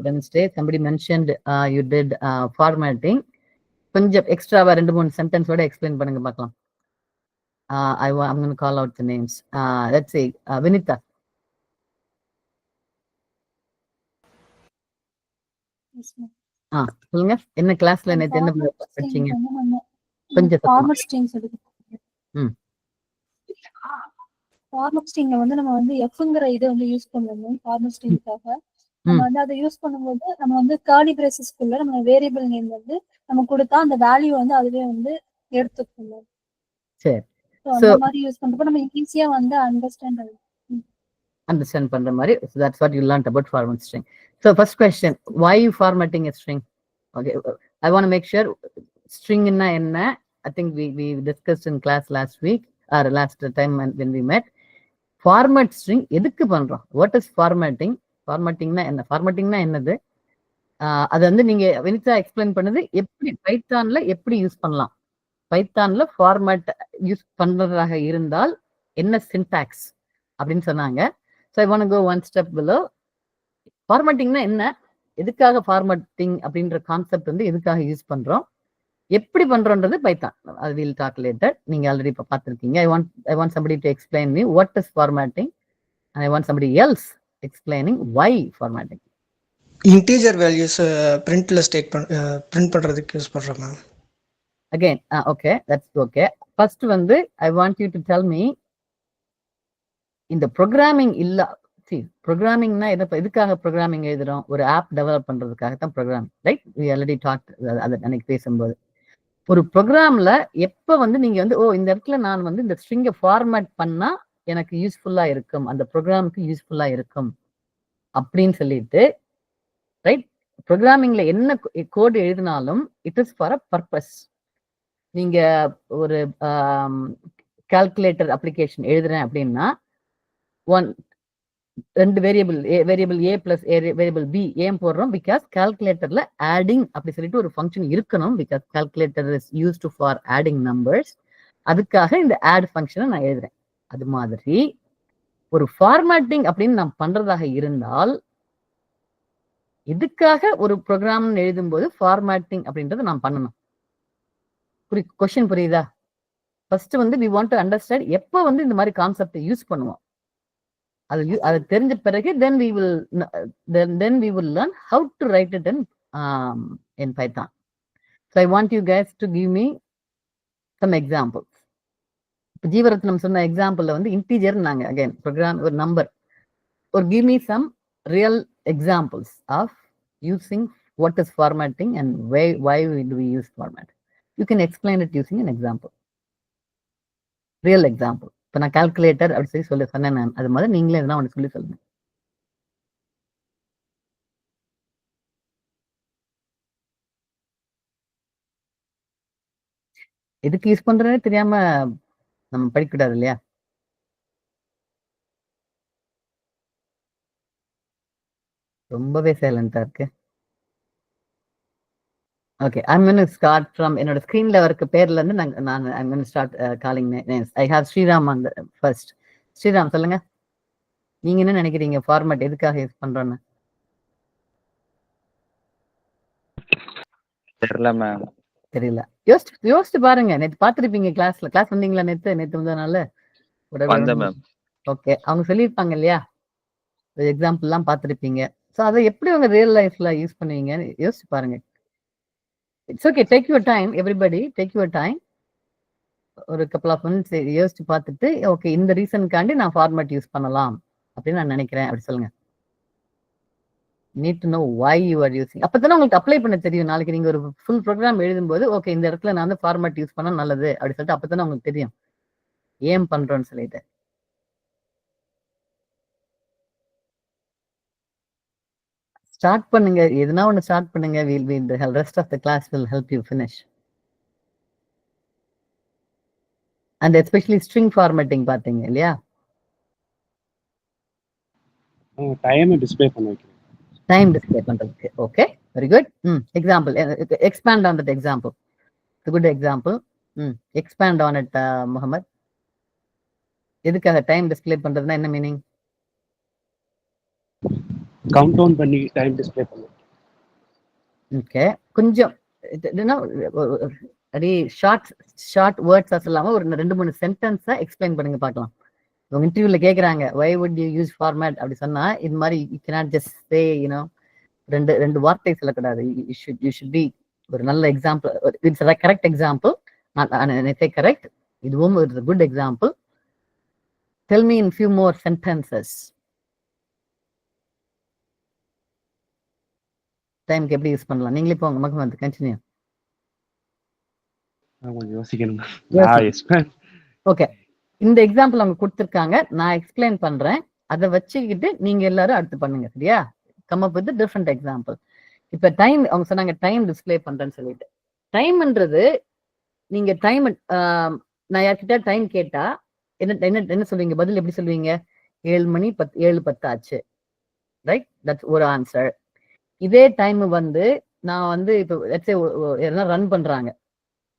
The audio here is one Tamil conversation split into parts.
Wednesday somebody mentioned you did formatting. கொஞ்சம் எக்ஸ்ட்ராவா 2-3 சென்டென்ஸோட எக்ஸ்பிளைன் பண்ணுங்க பார்க்கலாம். I'm going to call out the names. Let's say Vinitha. சொல்லுங்க, என்ன கிளாஸ்ல நேத்து என்ன படிச்சீங்க? கொஞ்சம் ஃபார்மட் ஸ்ட்ரிங்ஸ் எடுத்துக்கோங்க. ஃபார்மட் ஸ்ட்ரிங்ல வந்து நம்ம வந்து எஃப்ங்கற இதை வந்து யூஸ் பண்ணுவோம். ஃபார்மட் ஸ்ட்ரிங்காக நம்ம வந்து அதை யூஸ் பண்ணும்போது நம்ம வந்து கர்லி பிரேசஸ்க்குள்ள நம்ம வேரியபிள் நேம் வந்து நம்ம கொடுத்தா அந்த வேல்யூ வந்து அதுவே வந்து எடுத்துக்கணும். சரி, அந்த மாதிரி யூஸ் பண்றப்ப நம்ம ஈஸியா வந்து understand பண்ற மாதிரி. So that's what you learned about format string. So first question, why you formatting a string? Okay, I want to make sure string inna enna. I think we discussed in class last week or last time when we met. Format string எதுக்கு பண்றோம்? What is formatting? Formattingனா என்ன? Formattingனா என்னது? அது வந்து நீங்க வினிதா எக்ஸ்பிளைன் பண்ணது எப்படி பைத்தான்ல எப்படி யூஸ் பண்ணலாம். பைத்தான்ல ஃபார்மேட் யூஸ் பண்றதாக இருந்தால் என்ன சின்டாக்ஸ் அப்படின்னு சொன்னாங்க. So I want to go one step below. ஃபார்மேட்டிங்னா என்ன, எதுக்காக ஃபார்மேட்டிங் அப்படின்ற கான்செப்ட் வந்து எதுக்காக யூஸ் பண்றோம், எப்படி பண்றோன்றது பைத்தான். அது வில் டாக் லேட்டர். நீங்க ஆல்ரெடி இப்ப பார்த்திருக்கீங்க. I want somebody to explain me what is formatting and I want somebody else explaining why formatting. Integer values பிரிண்ட்ல பிரிண்ட் பண்றதுக்கு யூஸ் பண்றோம் ma'am. Again, okay, that's okay. First வந்து I want you to tell me இந்த ப்ரோக்ராமிங் இல்ல. ப்ரோக்ராமிங்னா எதுக்காக ப்ரோக்ராமிங் எழுதுறோம்? ஒரு ஆப் டெவலப் பண்றதுக்காக தான் programming, right? we already talked அது அன்னைக்கு பேசும்போது. ஒரு ப்ரோக்ராம்ல எப்ப வந்து நீங்க வந்து இந்த இடத்துல நான் வந்து இந்த ஸ்ட்ரிங்கை ஃபார்மேட் பண்ணா எனக்கு யூஸ்ஃபுல்லா இருக்கும், அந்த ப்ரோக்ராமுக்கு யூஸ்ஃபுல்லா இருக்கும் அப்படின்னு சொல்லிட்டு, ரைட்? ப்ரோக்ராமிங்ல என்ன கோடு எழுதினாலும் it is for a purpose. நீங்க ஒரு கால்குலேட்டர் அப்ளிகேஷன் எழுதுறேன் அப்படின்னா ரெண்டு வேரியபிள் ஏ பிளஸ் வேரியபிள் பி ஏன் போடுறோம்? பிகாஸ் கால்குலேட்டர்ல ஆடிங் அப்படி சொல்லிட்டு ஒரு ஃபங்க்ஷன் இருக்கணும். Because calculator is used for adding numbers. அதுக்காக இந்த ஆட் ஃபங்க்ஷனை நான் எழுதுறேன். அது மாதிரி ஒரு ஃபார்மேட்டிங் அப்படின்னு நான் பண்றதாக இருந்தால், இதுக்காக ஒரு ப்ரோக்ராம் எழுதும் போது ஃபார்மேட்டிங் அப்படின்றத நான் பண்ணணும். கொஸ்டின் புரியுதா? ஃபர்ஸ்ட் வந்து we want to understand எப்ப வந்து இந்த மாதிரி கான்செப்டை யூஸ் பண்ணுவோம். அது தெரிஞ்ச பிறகு then we will learn how to write it in Python. So I want you guys to give me some examples. இப்போ ஜீவரத்னம் சொன்ன எக்ஸாம்பிள்ல வந்து இன்டீஜர் நாங்க again program ஒரு number, or give me some real examples of using what is formatting and why do we use format. You can explain it using an example, real example. இப்போ நான் கால்குலேட்டர் அப்படி சொல்லி சொன்னேன், அது மாதிரி நீங்களே எதுனா ஒன்று சொல்லி சொல்லுங்க. எதுக்கு யூஸ் பண்றதே தெரியாம நம்ம படிக்கக்கூடாது இல்லையா? ரொம்பவே சைலண்டா இருக்கு. Okay, I'm going to start from என்னோட ஸ்கிரீன்ல இருக்க பேர்ல இருந்து நான் I'm going to start calling names. I have Sriram on the first. Sriram சொல்லுங்க, நீங்க என்ன நினைக்கிறீங்க ஃபார்மேட் எதுக்காக யூஸ் பண்றோன்னு? தெரியல மேம். தெரியல, யோசிச்சு பாருங்க. நேத்து பாத்திருப்பீங்க கிளாஸ் வந்தீங்களா? நேத்து வந்ததுனால ஓகே, அவங்க சொல்லியிருப்பாங்க இல்லையா, எக்ஸாம்பிள் எல்லாம் பாத்திருப்பீங்க. ஸோ அதை எப்படி அவங்க ரியல் லைஃப்ல யூஸ் பண்ணுவீங்கன்னு யோசிச்சு பாருங்க. It's okay, take your time, everybody take your time. ஒரு கப்பல் ஆஃப் மினிட்ஸ் யோசிச்சு பார்த்துட்டு, ஓகே இந்த ரீசனுக்காண்டி நான் ஃபார்மேட் யூஸ் பண்ணலாம் அப்படின்னு நான் நினைக்கிறேன் அப்படி சொல்லுங்க. Need to know why you are using. அப்பதானே உங்களுக்கு அப்ளை பண்ண தெரியும். நாளைக்கு நீங்க ஒரு ஃபுல் ப்ரோக்ராம் எழுதும்போது ஓகே இந்த இடத்துல நான் வந்து ஃபார்மேட் யூஸ் பண்ணா நல்லது அப்படி சொல்லிட்டு அப்பதானே உங்களுக்கு தெரியும் ஏன் பண்றோம்னு சொல்லிட்டு. ஸ்டார்ட் பண்ணுங்க, எதுனா ஒன்று ஸ்டார்ட் பண்ணுங்க. the rest of the class will help you finish. And especially string formatting பாத்தீங்க இல்லையா? டைம் டிஸ்ப்ளே பண்ண வைக்கிறேன். டைம் டிஸ்ப்ளே பண்றதுக்கு. Okay, very good. Example, expand on that example. It's a good example. Expand on it, Muhammad. எதுக்காக டைம் டிஸ்ப்ளே பண்றதுன்னா என்ன மீனிங்? கவுண்ட் டவுன் பண்ணி டைம் டிஸ்ப்ளே பண்ணுவேன். ஓகே, கொஞ்சம் அடி ஷார்ட் வேர்ட்ஸா சொல்லாம ஒரு 2-3 சென்டென்ஸா எக்ஸ்பிளைன் பண்ணுங்க பார்க்கலாம். உங்க இன்டர்வியூல கேக்குறாங்க why would you use format அப்படி சொன்னா இது மாதிரி you cannot just say ரெண்டு வார்த்தை சொல்லக்கூடாது. you should be ஒரு நல்ல example. It's correct example, correct. இதுவும் ஒரு good example. tell me in few more sentences. டைம்க்கு எப்படி யூஸ் பண்ணலாம்? நீங்களே போங்க மக்கள் வந்து கண்டினியூ. கொஞ்சம் யோசிக்கணும். ஓகே, இந்த எக்ஸாம்பிள் அவங்க கொடுத்துருக்காங்க, நான் எக்ஸ்பிளைன் பண்றேன். அதை வச்சுக்கிட்டு நீங்க எல்லாரும் அடுத்து பண்ணுங்க, சரியா? Come up with different example. இப்ப டைம் அவங்க சொன்னாங்க டைம் டிஸ்பிளே பண்றேன்னு சொல்லிட்டு. டைம்ன்றது நீங்க டைம் நான் யார்கிட்ட டைம் கேட்டா என்ன சொல்லுவீங்க? பதில் எப்படி சொல்லுவீங்க? 7:10 ஆச்சு, ரைட்? தட்ஸ் ஒரு ஆன்சர். இதே டைம் வந்து நான் வந்து இப்போ ரன் பண்றாங்க,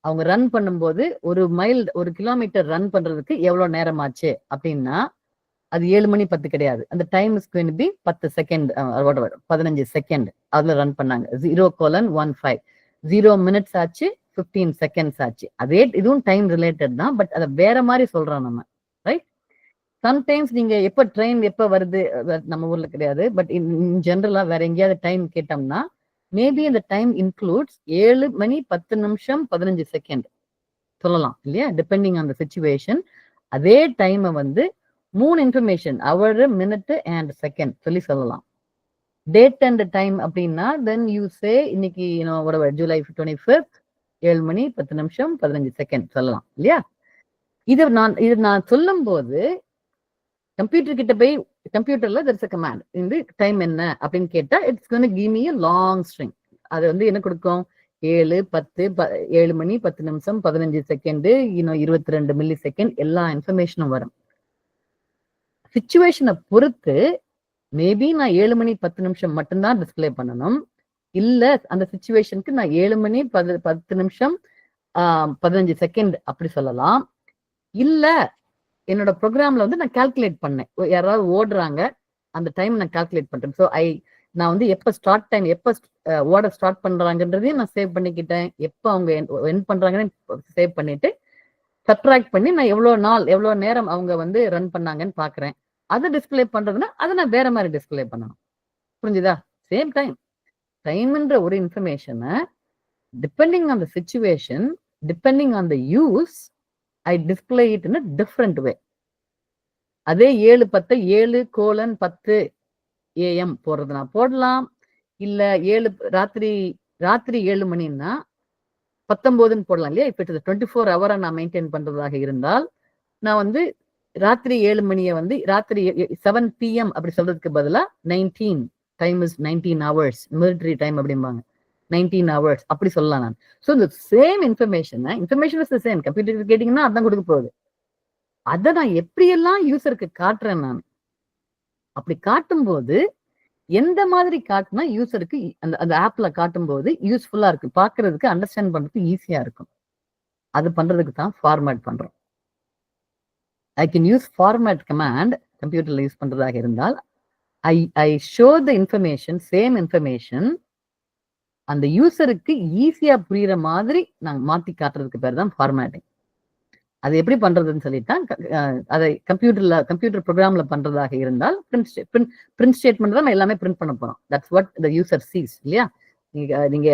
அவங்க ரன் பண்ணும்போது 1 கிலோமீட்டர் ரன் பண்றதுக்கு எவ்வளவு நேரம் ஆச்சு அப்படின்னா அது 7:10 கிடையாது. அந்த time is going to be 10 second, 15 second. அதுல ரன் பண்ணாங்க 0:15. 0 minutes ஆச்சு, 15 seconds ஆச்சு. அதே இதுவும் டைம் ரிலேட்டட் தான், பட் அதை வேற மாதிரி சொல்றோம் நம்ம, ரைட்? சம்டைம்ஸ் நீங்க எப்ப ட்ரெயின் எப்ப வருது நம்ம ஊர்ல கிடையாது, பட் இன் ஜென்ரலா வேற எங்கேயாவது டைம் கேட்டோம்னா மேபி அந்த டைம் இன்க்ளூட்ஸ் 7:10 15 செகண்ட் சொல்லலாம் இல்லையா? Depending on the situation. அதே டைமை வந்து 3 information, hour, minute and second சொல்லலாம். டேட் அண்ட் டைம் அப்படின்னா தென் யூ சே இன்னைக்கு ஜூலை 25th 7:10 15 செகண்ட் சொல்லலாம் இல்லையா? இது நான் சொல்லும் போது கம்ப்யூட்டர் கிட்ட போய் கம்ப்யூட்டர்ல there's a command இந்த டைம் என்ன அப்படின்னு கேட்டா it's going to give me a long string. அது வந்து என்ன கொடுக்கும்? 7:10 7:10 15 செகண்ட் 22 மில்லி செகண்ட் எல்லா இன்ஃபர்மேஷனும் வரும். சிச்சுவேஷனை பொறுத்து மேபி நான் 7:10 மட்டும்தான் டிஸ்பிளே பண்ணணும், இல்ல அந்த சிச்சுவேஷனுக்கு நான் 7:10 15 செகண்ட் அப்படி சொல்லலாம். இல்ல என்னோட ப்ரோக்ராம்ல வந்து நான் கால்குலேட் பண்ணேன், யாராவது ஓடுறாங்க அந்த டைம் நான் கால்குலேட் பண்றேன். ஸோ நான் வந்து எப்ப ஸ்டார்ட் டைம் எப்ப ஓட ஸ்டார்ட் பண்றாங்கன்றதையும் நான் சேவ் பண்ணிக்கிட்டேன், எப்ப அவங்க என் பண்றாங்கன்னு சேவ் பண்ணிட்டு சப்ட்ராக்ட் பண்ணி நான் எவ்வளவு நேரம் அவங்க வந்து ரன் பண்ணாங்கன்னு பாக்குறேன். அதை டிஸ்பிளே பண்றதுன்னா அதை நான் வேற மாதிரி டிஸ்பிளே பண்ணணும். புரிஞ்சுதா? சேம் டைம்ன்ற ஒரு இன்ஃபர்மேஷனை depending on the situation, depending on the use, I display it in a different way. அதே 7:10 7:10 AM போடுறதுனா போடலாம், இல்ல ராத்திரி 7 மணின்னா 19 போடலாம் இல்லையா? இப்ப 24 hour நான் மெயின்டைன் பண்றதாக இருந்தால் நான் வந்து ராத்திரி 7 மணியை வந்து ராத்திரி 7 PM அப்படி சொல்றதுக்கு பதிலா 19 time is 19 hours, military time அப்படிம்பாங்க, 19 hours அப்படி சொல்லலாம் நான். ஸோ இந்த same information is the same. Computer கேட்டீங்கன்னா அதான் கொடுக்க போகுது. அதை நான் எப்படியெல்லாம் யூசருக்கு காட்டுறேன் நான். அப்படி காட்டும் போது எந்த மாதிரி காட்டினா யூசருக்கு அந்த ஆப்ல காட்டும் போது யூஸ்ஃபுல்லா இருக்கு, பாக்குறதுக்கு அண்டர்ஸ்டாண்ட் பண்றதுக்கு ஈஸியா இருக்கும். அது பண்றதுக்கு தான் ஃபார்மேட் பண்றோம். I can use format command கம்ப்யூட்டர்ல யூஸ் பண்றதாக இருந்தால் I show the information, same information அந்த யூசருக்கு ஈஸியா புரியுற மாதிரி நாங்க மாத்தி காட்டுறதுக்கு பேர் தான் ஃபார்மேட்டிங். அது எப்படி பண்றதுன்னு சொல்லிட்டா அதை கம்ப்யூட்டர் ப்ரோக்ராம்ல பண்றதாக இருந்தால் பிரிண்ட் ஸ்டேட்மெண்ட் தான் நம்ம எல்லாமே பிரிண்ட் பண்ண போறோம். That's what the user sees இல்லையா? நீங்க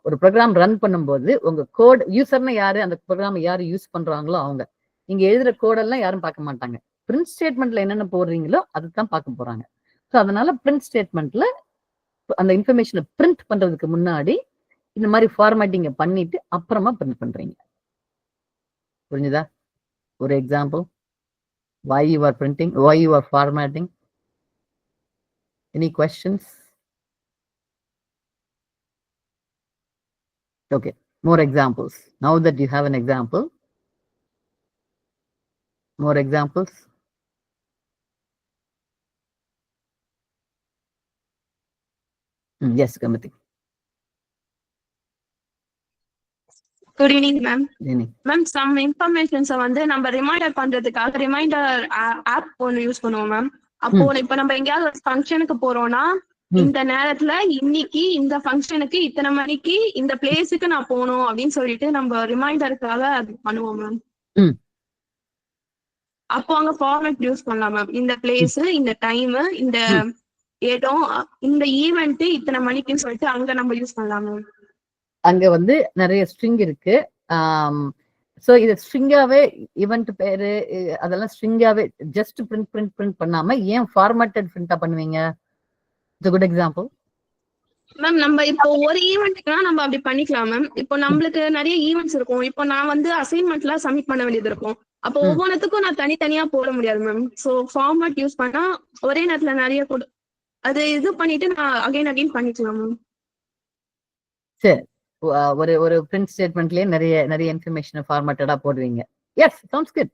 ஒரு ப்ரோக்ராம் ரன் பண்ணும்போது உங்க கோட், யூசர்னா யாரு, அந்த ப்ரோக்ராம் யாரு யூஸ் பண்றாங்களோ அவங்க, நீங்க எழுதுற கோடெல்லாம் யாரும் பார்க்க மாட்டாங்க. பிரிண்ட் ஸ்டேட்மெண்ட்ல என்னென்ன போடுறீங்களோ அதுதான் பார்க்க போறாங்க. ஸோ அதனால பிரிண்ட் ஸ்டேட்மெண்ட்ல அந்த இன்ஃபர்மேஷனை பிரிண்ட் பண்றதுக்கு முன்னாடி இந்த மாதிரி ஃபார்மேட்டிங்க பண்ணிட்டு அப்புறமா பிரிண்ட் பண்றீங்க. புரிஞ்சுதா? ஒரு example, why you are printing, why you are formatting. Any questions? Okay, more examples. Now that you have an example, more examples. Yes, Gamati. Good evening, ma'am. Evening. Ma'am, some informations வந்து நம்ம ரிமைண்டர் பண்றதுக்காக ரிமைண்டர் ஆப் ஒன்று யூஸ் பண்ணுவோம் மேம். அப்போ இப்ப நம்ம எங்கேயாவது ஒரு ஃபங்க்ஷனுக்கு போறோம்னா ம். இந்த நேரத்துல இன்னைக்கு இந்த ஃபங்க்ஷனுக்கு இத்தனை மணிக்கு இந்த பிளேஸுக்கு நான் போகணும் அப்படின்னு சொல்லிட்டு நம்ம ரிமைண்டருக்காக அது பண்ணுவோம் மேம். ம். அப்போ அங்க ஃபார்மேட் யூஸ் பண்ணலாம் மேம். இந்த பிளேஸ், இந்த டைம், இந்த ம். இடம், இந்த ஈவெண்ட் இத்தனை மணிக்குன்னு சொல்லிட்டு அங்க நம்ம யூஸ் பண்ணலாம் மேம். அங்க வந்து நிறைய ஸ்ட்ரிங் இருக்கு. ஸோ இது ஸ்ட்ரிங்காவே ஈவெண்ட் பேரு அதெல்லாம் ஸ்ட்ரிங்காவே ஜஸ்ட் பிரிண்ட் பண்ணாம ஏன் ஃபார்மேட்டட் பிரிண்டா பண்ணுவீங்க? It's good example. மேம் நம்ம இப்போ ஒரு ஈவெண்ட்க்குனா நம்ம அப்படி பண்ணிக்கலாம் மேம். இப்போ நம்மளுக்கு நிறைய ஈவெண்ட்ஸ் இருக்கும். இப்போ நான் வந்து அசைன்மெண்ட்லாம் சப்மிட் பண்ண வேண்டியது இருக்கும். அப்போ ஒவ்வொன்றுத்துக்கும் நான் தனித்தனியா போட முடியாது மேம். ஸோ ஃபார்மேட் யூஸ் பண்ணா ஒரே நேரத்துல நிறைய அது இது பண்ணிட்டு நான் அகைன் பண்ணிக்கலாம் மேம். சரி, ஒரு ஒரு பிரிண்ட் ஸ்டேட்மெண்ட்லயே நிறைய நிறைய இன்ஃபர்மேஷன் ஃபார்மேட்டடா போடுவீங்க. Yes, sounds good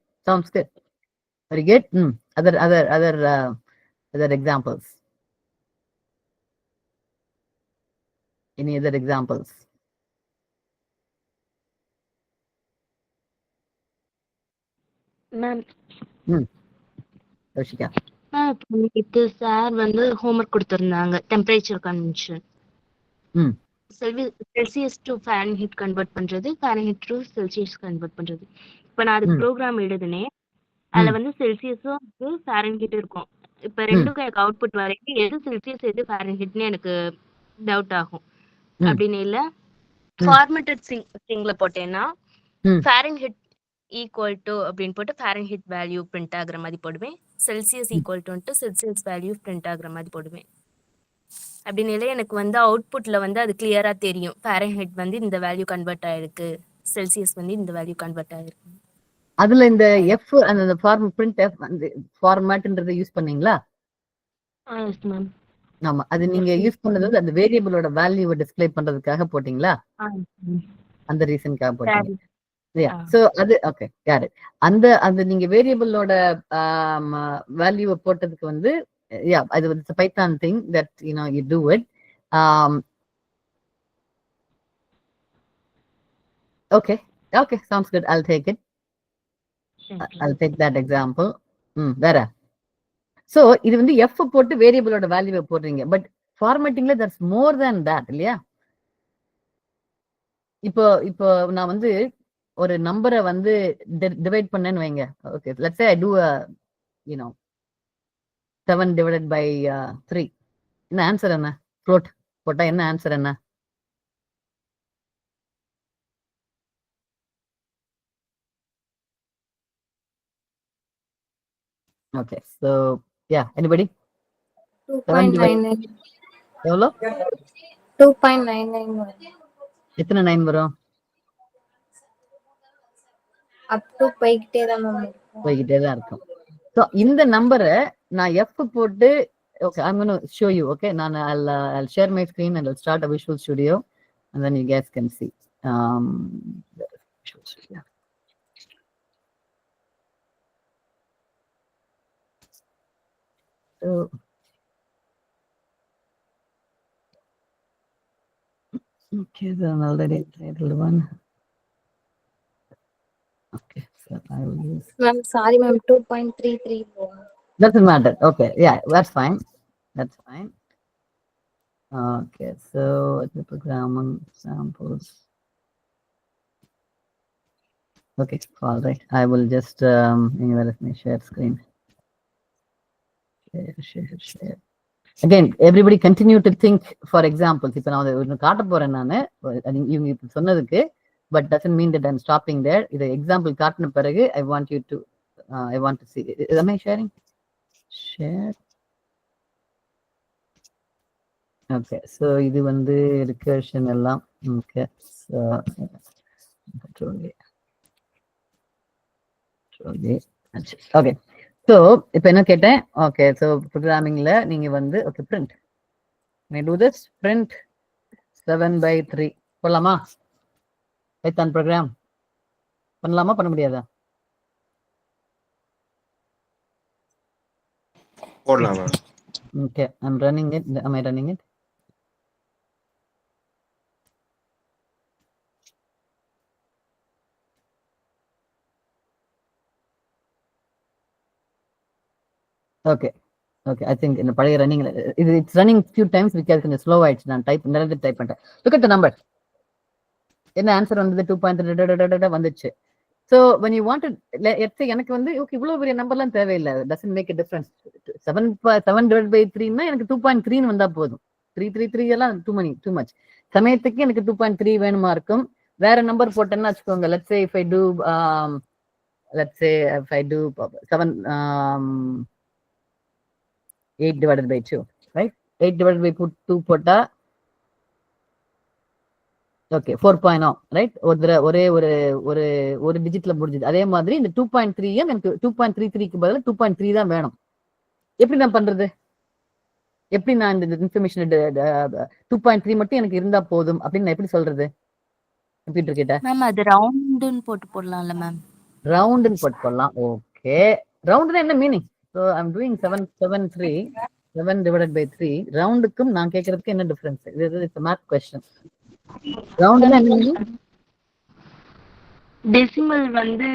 very good. Other examples, any other examples? Ma'am Roshika. இப்போ சார் வந்து ஹோம்ஒர்க் கொடுத்துருந்தாங்க, டெம்பரேச்சர் கன்வென்ஷன். ம். செல்சியஸ் டு ஃபாரன்ஹீட் கன்வெர்ட் பண்றது, ஃபாரன்ஹீட் டு செல்சியஸ் கன்வெர்ட் பண்றது. இப்போ நான் அதுக்கு ப்ரோக்ராம் எழுதுனேன். அதுல வந்து செல்சியஸும் இருக்கு, ஃபாரன்ஹீட் இருக்கும். இப்போ ரெண்டுக்கும் எனக்கு அவுட்புட் வரைக்கும் எது செல்சியஸ் எது ஃபாரன்ஹீட்னு எனக்கு டவுட் ஆகும். அப்படின்னு இல்ல ஃபார்மேட்டட் ஸ்ட்ரிங்ல போட்டேன்னா ஃபாரன்ஹீட் ஈக்குவல் டு அப்படின்னு போட்டு ஃபாரன்ஹீட் வேல்யூ பிரிண்ட் ஆகுற மாதிரி போடுவேன். Celsius equal to Celsius value print ஆகுற மாதிரி போடுவேன். அப்படின்னு எனக்கு வந்து அவுட்புட்ல வந்து அது கிளியரா தெரியும். ஃபாரன்ஹீட் வந்து இந்த வேல்யூ கன்வெர்ட் ஆயிருக்கு, செல்சியஸ் வந்து இந்த வேல்யூ கன்வெர்ட் ஆயிருக்கு. அதுல இந்த எஃப் அந்த ஃபார்ம் பிரிண்ட் எஃப் அந்த ஃபார்மேட்ன்றதை யூஸ் பண்ணீங்களா? Yes ma'am. ஆமா, அது நீங்க யூஸ் பண்ணது வந்து அந்த வேரியபிளோட வேல்யூவை டிஸ்ப்ளே பண்றதுக்காக போட்டீங்களா? அந்த ரீசனுக்காக போட்டீங்க. சோ அது ஓகே, யாரு அந்த அந்த நீங்க வேரியபிளோட வேல்யூவை போட்டதுக்கு வந்து அது வந்து Python thing that you to it. Okay, sounds good. I'll take it. I'll take that example. வேற. சோ இது வந்து எஃப் போட்டு வேரியபிளோட வேல்யூவை போடுறீங்க. பட் ஃபார்மேட்டிங்ல there's more than that இல்லையா? இப்போ நான் வந்து ஒரு நம்பரை வந்து டிவைட் பண்ணேன்னு வைங்க. Okay, let's say I to 7 divided by 3. என்ன ஆன்சர் என்ன? ஃப்ளோட் போட்டா என்ன ஆன்சர் என்ன? Okay, so yeah, anybody? 2.99. எவ்வளோ? 2.99 எத்தனை 9 வரும்? அப் டு போய்கிட்டே தான் இருக்கும். போய்கிட்டே தான் இருக்கும். ஸோ இந்த நம்பரை நான் எஃப் போட்டு okay, I'm going to show you. Okay, I'll share my screen and I'll start a Visual Studio and then you guys can see. Visual Studio. So okay, then already titled one. Okay, so I will use. Ma'am, sorry ma'am, 2.33. Doesn't matter. Okay, yeah, that's fine. That's fine. Okay, so the programming samples. Okay, all right. I will just anyway, let me share screen. Share. Again, everybody continue to think for examples. இப்போ நான் ஒரு காட்ட போறேன் நானு இவங்க இப்ப சொன்னதுக்கு, but doesn't mean that I'm stopping there. இது எக்ஸாம்பிள் காட்டின பிறகு I want to see. Am I sharing? Share. Okay, so இது வந்து recursion எல்லாம். Okay, so okay. So இப்போ என்ன கேட்டேன்? Okay, so programmingல நீங்க வந்து okay, print. Can I do this? Print 7/3 போடலாமா? Python program பண்ணலாமா, பண்ண முடியாதா? போடலாமா? Okay, I'm running it. Am I running it? Okay, okay I think இந்த பழைய ரன்னிங் இது it's running few times because கொஞ்சம் ஸ்லோ ஆயிடுச்சு. நான் நிறைய டைப் பண்ணிட்டேன். Look at the number. என்ன ஆன்சர் வந்தது? 2.3 வந்துச்சு. So when you want to எனக்கு வந்து ஓகே இவ்வளவு பெரிய நம்பர்லாம் தேவையில்லை. doesn't make a difference. 7/3 எனக்கு 2.3 வந்தா போதும். 3 எல்லாம் too much. சமயத்துக்கு எனக்கு 2.3 வேணுமா இருக்கும். வேற நம்பர் போட்டேன்னா வச்சுக்கோங்க. let's say if I do 8/2, right? 8/2 போட்டா ஓகே 4.0, ரைட்? ஒரே ஒரு டிஜிட்ல முடிஞ்சது. அதே மாதிரி இந்த 2.3 எனக்கு 2.33க்கு பதிலா 2.3 தான் வேணும். எப்படி நான் பண்றது? எப்படி நான் இந்த இன்ஃபர்மேஷன் 2.3 மட்டும் எனக்கு இருந்தா போதும் அப்படின்னு நான் எப்படி சொல்றது கம்ப்யூட்டர் கிட்ட? மேம் அது ரவுண்டுன்னு போட்டு போடலாம்ல மேம்? ரவுண்டுன்னு போட்டு போடலாம். ஓகே, ரவுண்டுனா என்ன மீனிங்? ஸோ ஐம் டூயிங் 7/3 ரவுண்டுக்கும் நான் கேட்கறதுக்கு என்ன டிஃபரன்ஸ்? இது இட்ஸ் மேத் கொஸ்டின். ரவுண்டுனா என்ன மீனிங்? டெசிமல் வந்து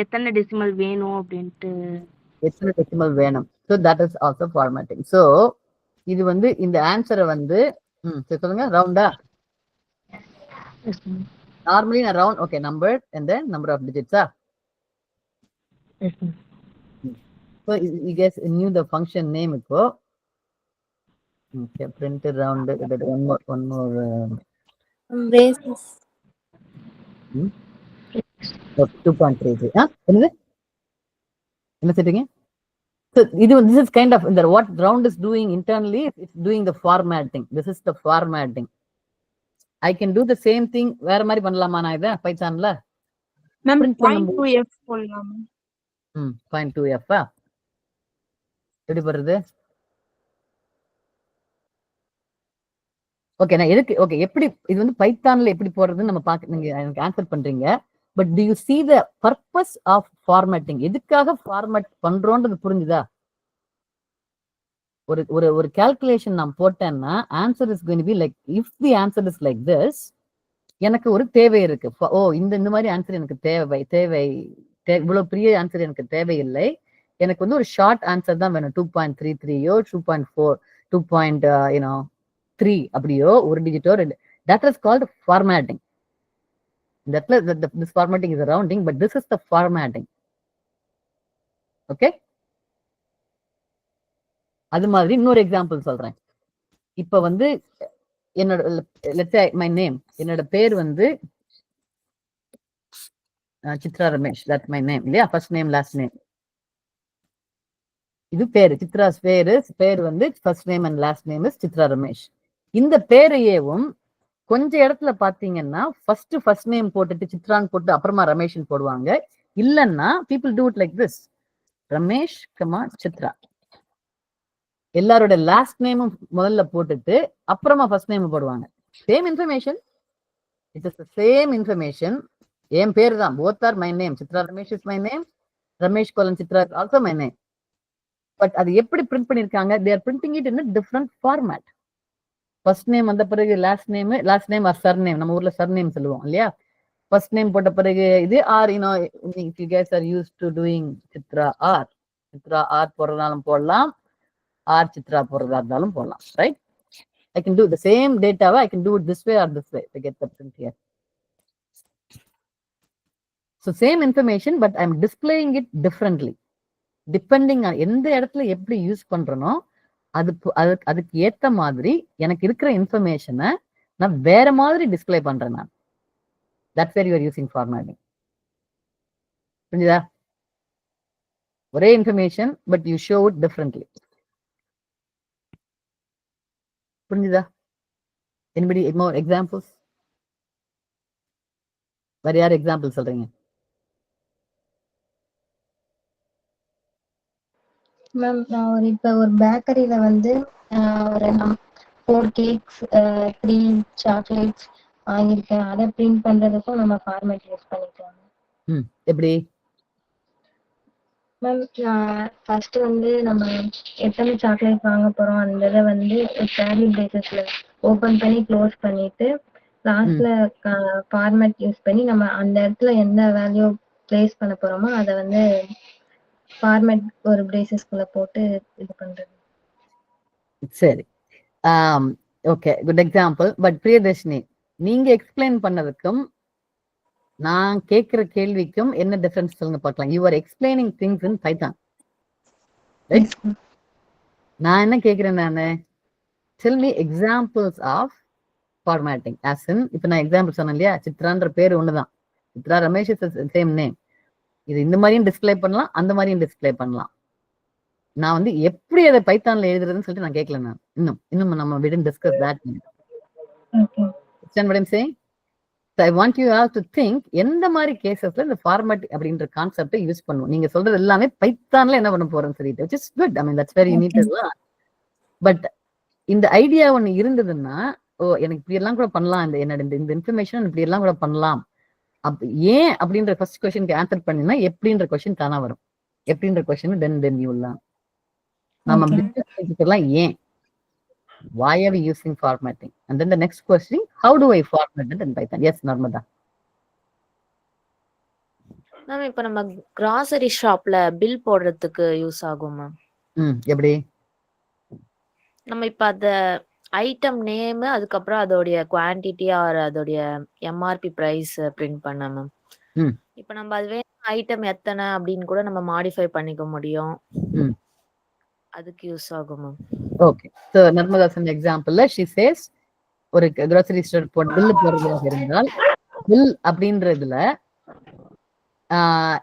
எத்தனை டெசிமல் வேணும் அப்படின்ட்டு. எத்தனை டெசிமல் வேணும். So that is also formatting. So இது வந்து இந்த ஆன்சரை வந்து சொல்லுங்க. ரவுண்டா? நார்மலி நான் round okay number and then number of டிஜிட்ஸா? So you guys knew the function name இப்போ. Okay, printed round. One more. Braces. 2.33. என்னது? என்ன சொல்றீங்க? So this is kind of what round is doing internally. It's doing the formatting. This is the formatting. I can do the same thing. வேற மாதிரி பண்ணலாமா நான் இத பைத்தான்ல? மேம் 0.2f போடலாம். 0.2f எப்படி போடுறது? ஓகே நான் எதுக்கு ஓகே எப்படி இது வந்து பைத்தான்ல எப்படி போடுறதுன்னு நம்ம நீங்க எனக்கு ஆன்சர் பண்றீங்க. But to you see the purpose of formatting? எதுக்காக ஃபார்மேட் பண்றோன்றது புரிஞ்சுதா? ஒரு கால்குலேஷன் நான் போட்டேன்னா answer is going to be like if the answer is like this. எனக்கு ஒரு தேவை இருக்கு. ஓ இந்த மாதிரி ஆன்சர் எனக்கு தேவை இவ்வளவு பெரிய ஆன்சர் எனக்கு தேவையில்லை. எனக்கு வந்து ஒரு ஷார்ட் ஆன்சர் தான் வேணும். 2.33யோ 2.4 2.3 அப்படியோ ஒரு டிஜிட்டோ ரெண்டு. That is called formatting. this formatting is a rounding, but this is the formatting. Okay, அது மாதிரி இன்னொரு எக்ஸாம்பிள் சொல்றேன். இப்ப வந்து என்னோட let's say my name, என்னோட பேர் வந்து Chitra Ramesh. that's my name இல்லையா? first name last name. இது பேரு சித்ராஸ் பேர் வந்து first name and last name is Chitra Ramesh. இந்த பேரையேவும் கொஞ்ச இடத்துல பாத்தீங்கன்னா ஃபர்ஸ்ட் நேம் போட்டுட்டு சித்ரான்னு போட்டு அப்புறமா ரமேஷ்னு போடுவாங்க. இல்லைன்னா people do it like this, Ramesh comma Chitra. எல்லாரோட லாஸ்ட் நேமும் முதல்ல போட்டுட்டு அப்புறமா ஃபர்ஸ்ட் நேம் போடுவாங்க. Same information, it is the same information. என் பேர் தான், both are my name. Chitra Ramesh is my name, Ramesh colon Chitra is also my name. But அது எப்படி பிரிண்ட் பண்ணிருக்காங்க? They are printing it in different format. First name வந்த பிறகு last name or surname. நம்ம ஊர்ல சர் நேம் சொல்லுவோம் இல்லையா? ஃபர்ஸ்ட் நேம் போட்ட பிறகு இது or if you guys are used to doing Chitra or போடுறதாலும் போடலாம், ஆர் சித்ரா போடுறதா இருந்தாலும் போடலாம். Right? I can do the same data. I can do it this way or this way to get the print here. So same information, but I'm displaying it differently depending on எந்த இடத்துல எப்படி யூஸ் பண்றனோ அதுக்கு ஏத்த மாதிரி எனக்கு இருக்கிற இன்ஃபர்மேஷனை நான் வேற மாதிரி டிஸ்பிளே பண்றேன் நான். That's where you are using formatting. புரிஞ்சுதா? ஒரே information but you show it differently. புரிஞ்சுதா? anybody more examples? வேற யார் எக்ஸாம்பிள் சொல்றீங்க? மேம் நான் இப்போ ஒரு பேக்கரியில வந்து ஒரு 4 கேக்ஸ் 3 சாக்லேட்ஸ் வாங்கியிருக்கேன். அதை பிரிண்ட் பண்றதுக்கும் நம்ம ஃபார்மேட் யூஸ் பண்ணிக்கலாம். எப்படி மேம்? ஃபர்ஸ்ட் வந்து நம்ம எத்தனை சாக்லேட் வாங்க போறோம் அந்த இதை வந்து கேரி பேசிஸ்ல ஓபன் பண்ணி க்ளோஸ் பண்ணிட்டு லாஸ்ட்ல ஃபார்மேட் யூஸ் பண்ணி நம்ம அந்த இடத்துல எந்த வேல்யூ பிளேஸ் பண்ண போறோமோ அதை வந்து ஃபார்மேட் ஒரு பிரேசஸ்குள்ள போட்டு இது பண்றது. சரி. Okay, good example. But Priyadarshini, நீங்க எக்ஸ்பிளைன் பண்ணதுக்கும் நான் கேட்கிற கேள்விக்கும் என்ன டிஃபரன்ஸ் சொல்லுங்க பார்க்கலாம். You are explaining things in Python, right? நான் என்ன கேட்கிறேன், நானு tell me examples of formatting. As in இப்போ நான் எக்ஸாம்பிள் சொன்னேன் இல்லையா, சித்ரான்ற பேர் ஒண்ணுதான், Chitra Ramesh is same name. இது இந்த மாதிரியும் டிஸ்பிளே பண்ணலாம், அந்த மாதிரியும் டிஸ்பிளே பண்ணலாம். நான் வந்து எப்படி அதை பைத்தான்ல எழுதுறதுன்னு சொல்லிட்டு நான் கேட்கல. நான் இன்னும் நம்ம we didn't discuss that. Understand what I'm saying? So I want you all to think எந்த மாதிரி கேசஸ்ல இந்த ஃபார்மேட் அப்படின்ற கான்செப்டை யூஸ் பண்ணுவோம். நீங்க சொல்றது எல்லாமே பைத்தான்ல என்ன பண்ண போறோம்னு சொல்லிட்டு, which is good. I mean that's very neat as well. But இந்த ஐடியா ஒண்ணு இருந்ததுன்னா, எனக்கு இப்படி எல்லாம் கூட பண்ணலாம், இந்த இன்ஃபர்மேஷன் இப்படி எல்லாம் கூட பண்ணலாம். ஏன் அப்படின்ற ஃபர்ஸ்ட் கொஸ்டினுக்கு ஆன்சர் பண்ணினா எப்படின்ற கொஸ்டின் தானா வரும். எப்படின்ற கொஸ்டின் தென் யூ லாம் நம்ம பிசினஸ் ஏன், why are we using formatting, and then the next question, how do I format it in Python? Yes, Narmada. Ma'am இப்போ நம்ம கிராசரி ஷாப்ல பில் போடுறதுக்கு யூஸ் ஆகும் மேம். எப்படி நம்ம இப்ப அந்த ஐட்டம் நேம், அதுக்கப்புறம் அதோடைய குவான்டிட்டி ஆர் அதோடைய எம்ஆர்பி பிரைஸ் பிரிண்ட் பண்ண மேம். இப்ப நம்ம அது வேணும் ஐட்டம் எத்தனை அப்படின்னு கூட நம்ம மாடிஃபை பண்ணிக்க முடியும். அதுக்கு யூஸ் ஆகும் மேம். ஓகே, சோ நர்மதா சொன்ன எக்ஸாம்பிள்ல she says ஒரு grocery store பில் போடுறதா இருந்தால், பில் அப்படின்றதுல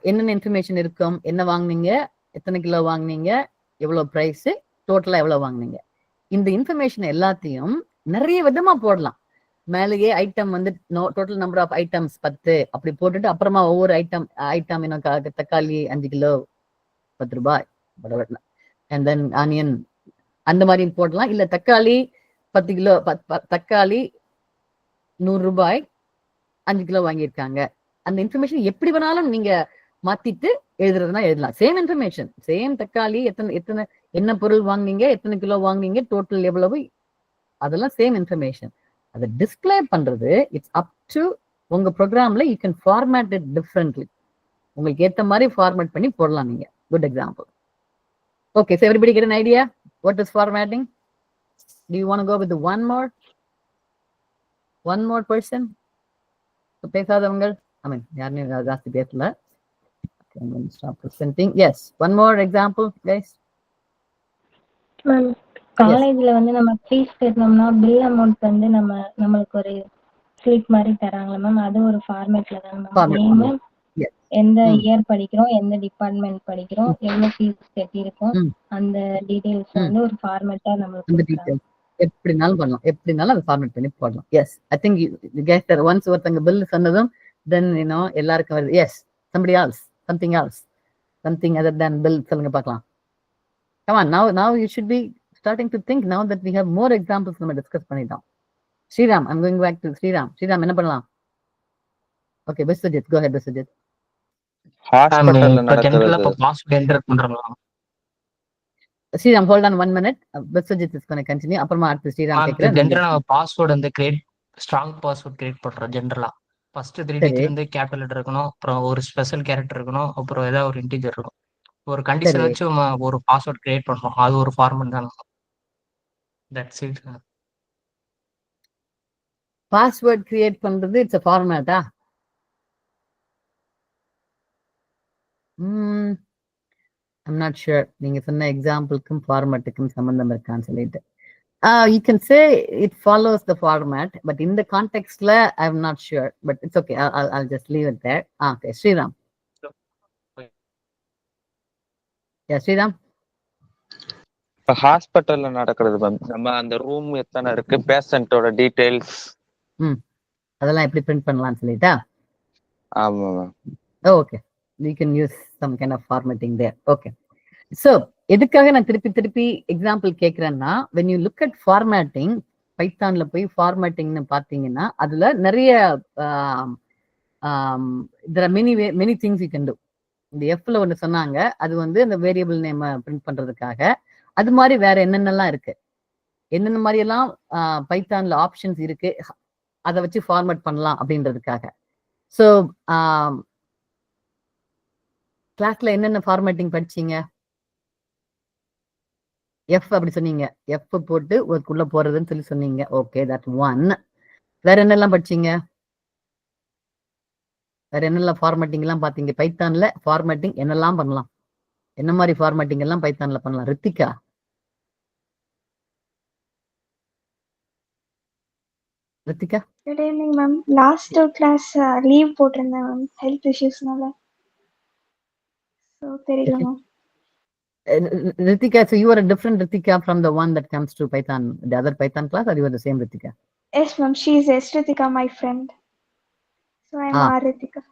என்னென்ன இன்ஃபர்மேஷன் இருக்கும், என்ன வாங்குனீங்க, எத்தனை கிலோ வாங்குனீங்க, எவ்வளவு பிரைஸ், டோட்டலா எவ்வளவு வாங்குனீங்க, இந்த இன்ஃபர்மேஷன் எல்லாத்தையும் நிறைய விதமா போடலாம். மேலேயே ஐட்டம் வந்து டோட்டல் நம்பர் ஆஃப் ஐட்டம்ஸ் 10 அப்படி போட்டுட்டு அப்புறமா ஒவ்வொரு ஐட்டம் தக்காளி 5 கிலோ 10 ரூபாய் அண்ட் தென் ஆனியன் அந்த மாதிரி போடலாம். இல்ல தக்காளி 10 கிலோ, தக்காளி 100 ரூபாய் 5 கிலோ வாங்கியிருக்காங்க. அந்த இன்ஃபர்மேஷன் எப்படி வேணாலும் நீங்க மாத்திட்டு எழுதுறதுனா எழுதலாம். சேம் இன்ஃபர்மேஷன், சேம் தக்காளி எத்தனை என்ன பொருள் வாங்குனீங்க, எத்தனை கிலோ வாங்குனீங்க, டோட்டல் எவ்வளவு, அதெல்லாம் சேம் இன்ஃபர்மேஷன். அதை டிஸ்பிளே பண்றது இட்ஸ் அப் டு உங்க ப்ரோக்ராம்ல. You can format it differently. உங்களுக்கு ஏத்த மாதிரி ஃபார்மேட் பண்ணி போடலாம் நீங்க. Good example. Okay, so everybody get an idea what is formatting? Do you want to go with the one more person? So பேசாதவங்க, I mean யாருமே ஜாஸ்தி பேசல. I'm going to stop presenting. Yes, one more example guys. காலேஜ்ல வந்து நம்ம ஃபீஸ் கட்டணும்னா பில் அமௌண்ட் வந்து நம்மளுக்கு ஒரு ஸ்லிப் மாதிரி தராங்களா மேம், அது ஒரு ஃபார்மேட்ல தான் மேம். எந்த இயர் படிக்கிறோம், எந்த டிபார்ட்மெண்ட் படிக்கிறோம், எவ்வளவு ஃபீஸ் கட்டி இருக்கோம், அந்த டீடைல்ஸ் வந்து ஒரு ஃபார்மேட்டா நம்மளுக்கு எப்படினாலும் பண்ணலாம், எப்படினாலும் அதை ஃபார்மேட் பண்ணி போடலாம். Yes, I think you guys are once ஒருத்தங்க பில் சொன்னதும் then எல்லாருக்கும் வருது. Yes, somebody else, something other than bill சொல்லுங்க பார்க்கலாம். Come on, now you should be starting to think now that we have more examples நம்ம டிஸ்கஸ் பண்ணிட்டோம். Sriram, I'm going back to Sriram என்ன பண்ணலாம்? Okay, Biswajit, go ahead Biswajit. Sriram, hold on 1 minute. Biswajit is going to continue. அப்புறமா அடுத்து ஸ்ரீராம் கேக்குறேன். ஜெனரலா பாஸ்வேர்ட் வந்து ஸ்ட்ராங் பாஸ்வேர்ட் கிரியேட் பண்றோம். ஜெனரலா ஃபர்ஸ்ட் 3 டிஜிட் வந்து கேபிட்டல் லெட்டர் இருக்கணும், அப்புறம் ஒரு ஸ்பெஷல் கேரக்டர் இருக்கணும், அப்புறம் ஏதாவது ஒரு இன்டிஜர் இருக்கும். ஒரு கண்டிஷன் வச்சு ஒரு பாஸ்வேர்ட் கிரியேட் பண்றோம். அது ஒரு ஃபார்மட் தான். That's it. பாஸ்வேர்ட் கிரியேட் பண்றது it's a ஃபார்மேட்டா? I'm not sure. நீங்க சொன்ன எக்ஸாம்பிளுக்கும் ஃபார்மேட்டுக்கும் சம்பந்தம் இருக்கான்னு சொல்லிட்டு you can say it follows the format, but in the context I'm not sure, but it's okay. I'll just leave it there. Okay, Sriram. Yeah, Sriram. ஹாஸ்பிட்டல்ல நடக்கிறது நம்ம அந்த ரூம் எத்தனை இருக்கு, பேஷண்டோட டீடைல்ஸ் அதெல்லாம் எப்படி பிரிண்ட் பண்ணலாம்னு சொல்லிட்டா? ஆமா ma'am. Okay, you can use some kind of formatting there. Okay, so எதுக்காக நான் திருப்பி எக்ஸாம்பிள் கேட்கிறேன்னா, when you look at formatting, பைத்தான்ல போய் ஃபார்மேட்டிங்னு பார்த்தீங்கன்னா அதுல நிறைய there are many things you can do. இந்த எஃப்ல ஒன்று சொன்னாங்க, அது வந்து அந்த வேரியபிள் நேம் பிரிண்ட் பண்றதுக்காக. அது மாதிரி வேற என்னென்னலாம் இருக்கு, என்னென்ன மாதிரி எல்லாம் பைத்தான்ல ஆப்ஷன்ஸ் இருக்கு, அதை வச்சு ஃபார்மேட் பண்ணலாம் அப்படின்றதுக்காக. ஸோ கிளாஸ்ல என்னென்ன ஃபார்மேட்டிங் படிச்சீங்க? எஃப் அப்படி சொன்னீங்க. எஃப் போட்டு ஒர்க்குள்ள போறதுன்னு சொல்லி சொன்னீங்க. Okay, that one. வேற என்னெல்லாம் படிச்சீங்க? வேற என்னெல்லாம் ஃபார்மேட்டிங் எல்லாம் பாத்தீங்க? பைத்தான்ல ஃபார்மேட்டிங் என்னெல்லாம் பண்ணலாம்? என்ன மாதிரி ஃபார்மேட்டிங் எல்லாம் பைத்தான்ல பண்ணலாம்? Ritika? Ritika? Good evening ma'am. Last class leave போட்டிருந்தேன் மேம், ஹெல்த் இஷ்யூஸ்னால. ஸோ தெரியல ma'am. Ritika, so you are a different Ritika from the one that comes to Python, the other Python class, or you are the same Ritika? Yes ma'am, she is S Ritika, my friend. So I am R Ritika.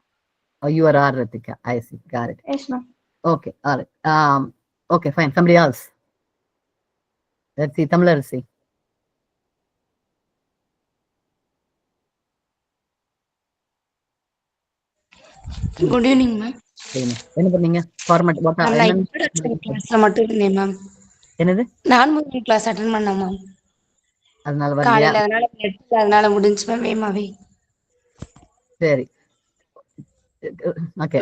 Oh, you are R Ritika. I see. Got it. Yes ma'am. Okay, all right. Okay, fine. Somebody else. Let's see. Tamilarisi. Good evening ma'am. என்ன பண்ணீங்க? ஃபார்மேட் வாட் நான் இன்ட்ரோடக்ஷன் கிளாஸ்ல மட்டும் இருந்தேன் மேம். என்னது? நான் முதல் கிளாஸ் அட்டெண்ட் பண்ணேன் மேம். அதனால வரலையா? காலையில அதனால முடிஞ்சு மேம் வேமாவே. சரி. ஓகே.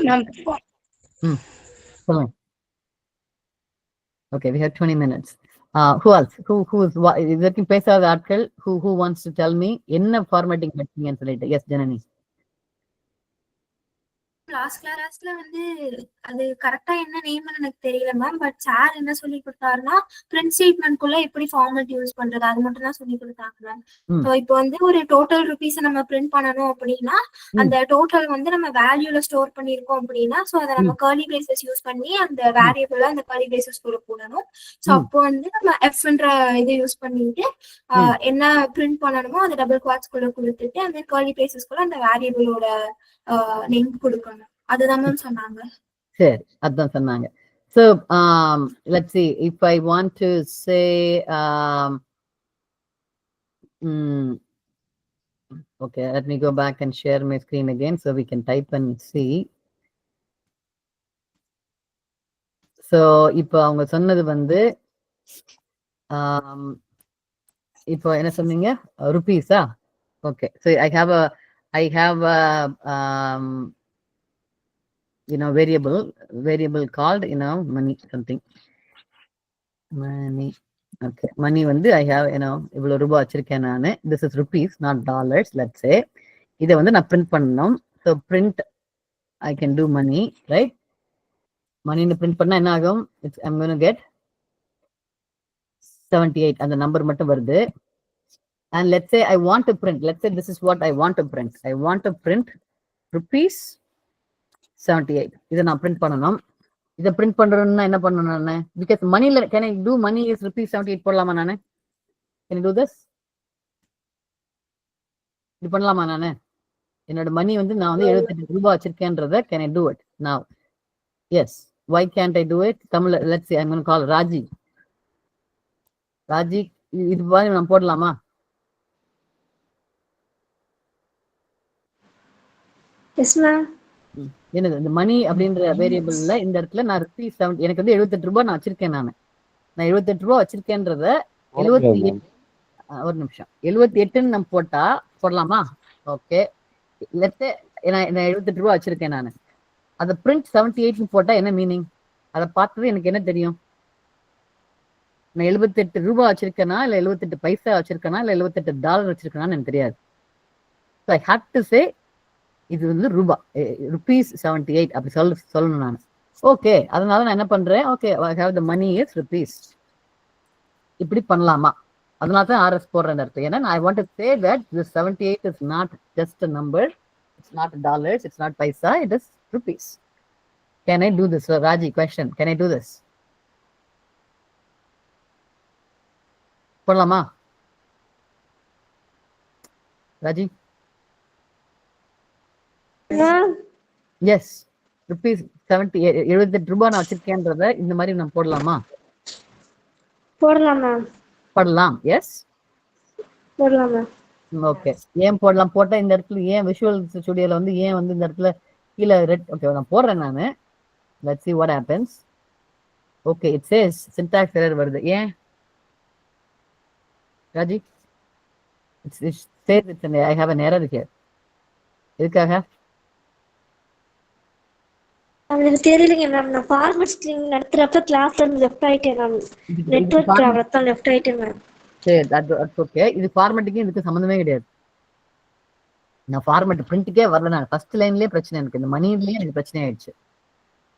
சொல்லுங்க. Okay, we have 20 minutes. Who else? Who is இதற்கு பேசாத ஆட்கள்? Who wants to tell me என்ன ஃபார்மேட்டிங் படிச்சீங்கன்னு சொல்லிட்டு? Yes, Janani. லாஸ்ட் கிளாஸ்ல வந்து அது கரெக்டா என்ன நேம்னு எனக்கு தெரியல மேம். பட் சார் என்ன சொல்லி கொடுத்தாருன்னா பிரிண்ட் ஸ்டேட்மெண்ட்குள்ள எப்படி ஃபார்மேட் யூஸ் பண்றது அது மட்டும் தான் சொல்லி கொடுத்தாங்க மேம். ஸோ இப்போ வந்து ஒரு டோட்டல் ருபீஸ் நம்ம பிரிண்ட் பண்ணணும் அப்படின்னா அந்த டோட்டல் வந்து நம்ம வேல்யூல ஸ்டோர் பண்ணிருக்கோம் அப்படின்னா ஸோ அதை நம்ம கர்லி பிரேசஸ் யூஸ் பண்ணி அந்த வேரியபிள அந்த கர்லி பிரேசஸ் குள்ள போடணும். ஸோ அப்போ வந்து நம்ம எஃப்ன்ற இதை யூஸ் பண்ணிட்டு என்ன பிரிண்ட் பண்ணணுமோ அந்த டபுள் குவாட்ஸ் குள்ள கொடுத்துட்டு அந்த கர்லி பிரேசஸ்குள்ள அந்த வேரியபிளோட நேம் கொடுக்கணும். அதுதான் மேம் சொன்னாங்க. சரி, அதான் சொன்னாங்க. So let's see if I want to say okay, let me go back and share my screen again so we can type and see. So இப்போ அவங்க சொன்னது வந்து இப்போ என்ன சொன்னீங்க? ருபீஸா? Okay, so I have a variable called money something. Money. Okay, money வந்து I have இவ்வளவு ரூபாய் வச்சிருக்கேன் நானு. This is rupees, not dollars. Let's say இதை வந்து நான் print பண்ணணும். So print, I can do money, right? money print பண்ணா என்ன ஆகும்? I'm going to get 78 அந்த நம்பர் மட்டும் வருது. And let's say I want to print, let's say this is what I want to print. I want to print rupees 78. இதை நான் print பண்ணணும். இதை print பண்றேன்னா என்ன பண்ணணும் நானு? Because money, can I do money is rupees 78 போடலாமா நானு? Can I do this? இது பண்ணலாமா நானு? என்னோட மணி வந்து நான் வந்து 78 ரூபாய் வச்சிருக்கேன்றத can I do it now? Yes. Why can't I do it? Tamil, let's say I'm going to call Raji. Raji, இது மாதிரி நான் போடலாமா? Yes ma'am. எனக்கு இந்த மணி அப்படின்ற வேரியபிள்ல இந்த இடத்துல நான் rupees 70 எனக்கு வந்து 78 ரூபாய் நான் வச்சிருக்கேன் நான் 78 ரூபாய் வச்சிருக்கேன்றத 78 ஒரு நிமிஷம் 78ன்னு நம்ம போடலாமா? ஓகே, லெட்ஸ் சே நான் 78 ரூபாய் வச்சிருக்கேன் நான். அத பிரிண்ட் 78ன்னு போட்டா என்ன மீனிங்? அதை பார்த்தது எனக்கு என்ன தெரியும்? நான் 78 ரூபாய் வச்சிருக்கேனா இல்ல 78 பைசா வச்சிருக்கேனா இல்ல 78 டாலர் வச்சிருக்கேனான்னு எனக்கு தெரியாது. So I had to say இது வந்து rupees 78 அப்படி சொல்லணும் நான். ஓகே, அதனால நான் என்ன பண்றேன்? Okay, I have the money is rupees. இப்படி பண்ணலாமா? அதனால தான் RS போடுறேன் அர்த்தம். ஏன்னா I want to say that this 78 is not just a number, it's not dollars, it's not paisa, it is rupees. Can I do this? So Raji, question, can I do this? போடலாமா ராஜி? எஸ், rupees 78 ரூபாய் நான் வச்சிருக்கேன்றத இந்த மாதிரி நான் போடலாமா? போடலாம் மேம். போடலாம். எஸ், போடலாம் மேம். ஓகே, ஏன் போடலாம்? போட்டா இந்த இடத்துல ஏன் விஷுவல் ஸ்டுடியோல வந்து ஏன் வந்து இந்த இடத்துல கீழே ரெட்? ஓகே, நான் போடுறேன் நானு. Let's see what happens. Okay, it says syntax error வருது. ஏன் Raji? it says I have an error here. எதுக்காக? எனக்கு தெரியலைங்க மேம். நான் ஃபார்மட் ஸ்ட்ரிங் நடத்துறப்ப கிளாஸ்ல இருந்து லெஃப்ட் ஆயிட்டேன் மேம். நெட்வொர்க் ப்ராப்ளம் தான் லெஃப்ட் ஆயிட்டேன் மேம். சரி, தட்ஸ் ஓகே. இது ஃபார்மேட்டுக்கு இதுக்கு சம்மந்தமே கிடையாது. நான் ஃபார்மேட் பிரிண்ட்டுக்கே வரல. நான் ஃபர்ஸ்ட் லைன்லயே பிரச்சனை எனக்கு. இந்த மணிலயே எனக்கு பிரச்சனை ஆயிடுச்சு.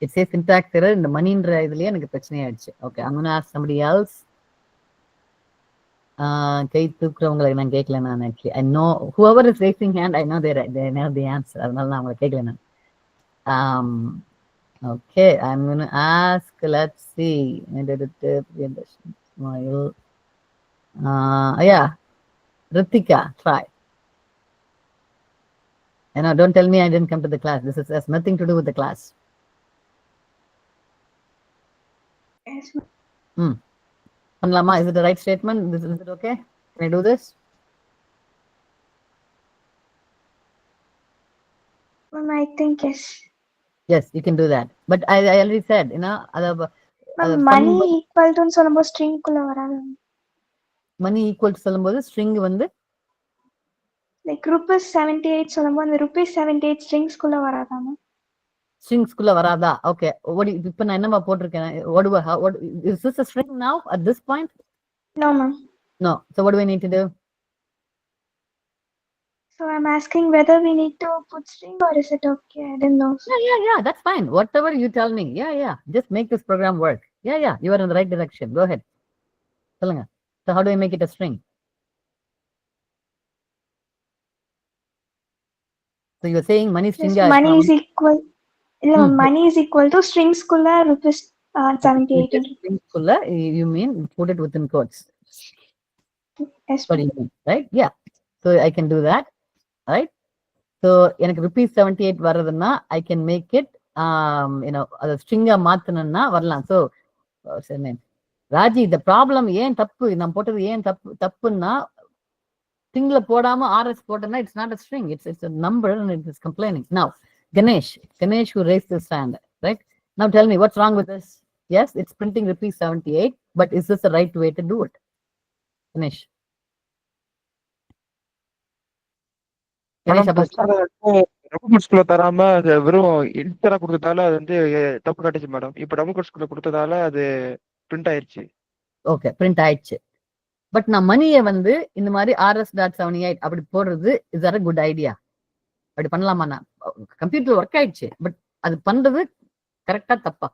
It's A syntax error. இந்த மணின்ற இதுலயே எனக்கு பிரச்சனை ஆயிடுச்சு. Okay, I'm gonna ask somebody else. கை தூக்குறவங்களை நான் கேட்கல. நான் actually I know whoever is raising hand, I know they know the answer. அதனால நான் அவங்களை கேட்கல நான். Okay, I'm gonna ask, let's see. Yeah, Ritika, try. Don't tell me I didn't come to the class. This has nothing to do with the class. Yes. Panlama, is it the right statement? Is it okay? Can I do this? I think yes. Yes, you can do that. But I already said, money equal to சொல்லும்போது string குள்ள வராது. Money equal to சொல்லும்போது string வந்து like rupees 78 சொல்லும்போது அந்த rupees 78 strings குள்ள வராதாமா? strings குள்ள வராதா? Okay, இப்ப நான் என்னமா போட்டிருக்கேன்? What is this a string now at this point? No ma'am. No. So what do I need to do? So I'm asking whether we need to put string or is it okay? I don't know. Yeah, that's fine. Whatever you tell me. Yeah. Just make this program work. Yeah, you are in the right direction. Go ahead. சொல்லுங்க. So how do I make it a string? So you're saying money string money is equal. Money is equal to strings kulla rupees 78. Strings kulla, you mean put it within quotes. Yes. What do you mean, right? Yeah. So I can do that, right? So எனக்கு rupees 78 வரதுன்னா I can make it அது string-ஆ மாத்தணும்னா வரலாம். So ராஜி, the problem ஏன் தப்பு, நான் போட்டது ஏன் தப்புன்னா stringல போடாம RS போட்டேன்னா it's not a string, it's a number and it is complaining. Now Ganesh who raised this hand, right? Now tell me what's wrong with this. Yes, it's printing rupees 78, but is this the right way to do it? Ganesh. ஸ்கூல்ல தராம வெறும் இன்டரா கொடுத்ததால அது வந்து தப்பு காட்டுச்சு மேடம். இப்ப டபுள் ஸ்கூல்ல கொடுத்ததால அது பிரிண்ட் ஆயிருச்சு. ஓகே, பிரிண்ட் ஆயிடுச்சு. பட் நான் மணியை வந்து இந்த மாதிரி RS.78 அப்படி போடுறது is or a good idea? அப்படி பண்ணலாமா? நான் கம்ப்யூட்டர் ஒர்க் ஆயிடுச்சு, பட் அது பண்றது கரெக்டா தப்பா?